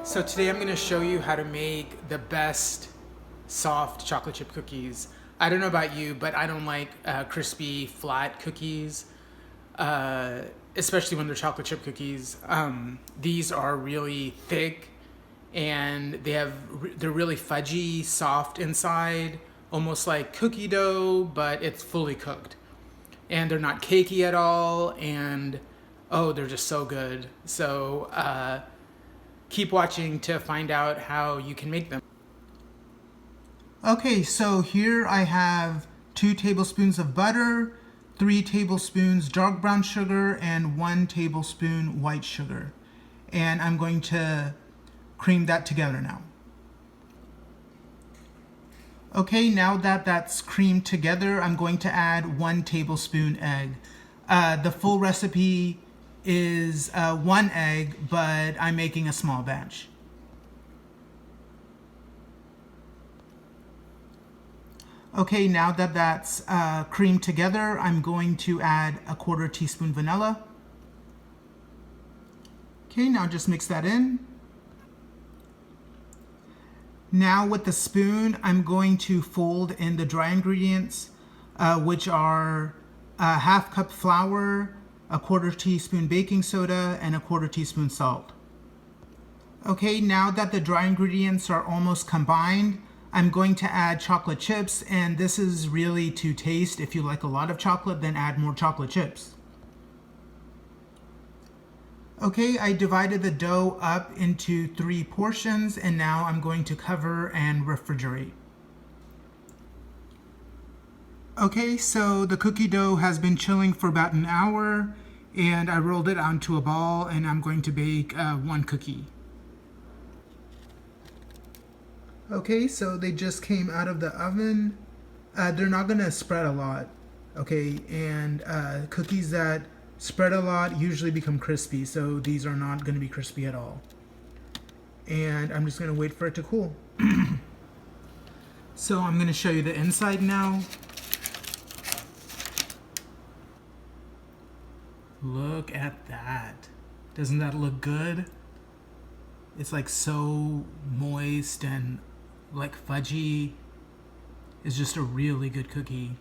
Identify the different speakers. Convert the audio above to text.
Speaker 1: So today I'm going to show you how to make the best soft chocolate chip cookies. I don't know about you, but I don't like crispy, flat cookies, especially when they're chocolate chip cookies. These are really thick and they're really fudgy, soft inside, almost like cookie dough, but it's fully cooked. And they're not cakey at all, and oh, they're just so good. So keep watching to find out how you can make them.
Speaker 2: Okay, so here I have 2 tablespoons of butter, 3 tablespoons dark brown sugar, and 1 tablespoon white sugar. And I'm going to cream that together now. Okay, now that that's creamed together, I'm going to add 1 tablespoon egg. The full recipe is 1 egg, but I'm making a small batch. Okay, now that that's creamed together, I'm going to add a 1/4 teaspoon vanilla. Okay, now just mix that in. Now with the spoon, I'm going to fold in the dry ingredients, which are a 1/2 cup flour, a 1/4 teaspoon baking soda, and a 1/4 teaspoon salt. Okay, now that the dry ingredients are almost combined, I'm going to add chocolate chips, and this is really to taste. If you like a lot of chocolate, then add more chocolate chips. Okay, I divided the dough up into 3 portions, and now I'm going to cover and refrigerate. Okay, so the cookie dough has been chilling for about an hour, and I rolled it onto a ball, and I'm going to bake 1 cookie. Okay, so they just came out of the oven. They're not gonna spread a lot, okay? And cookies that spread a lot usually become crispy, so these are not gonna be crispy at all. And I'm just gonna wait for it to cool. So I'm gonna show you the inside now. Look at that. Doesn't that look good? It's like so moist and like fudgy. It's just a really good cookie.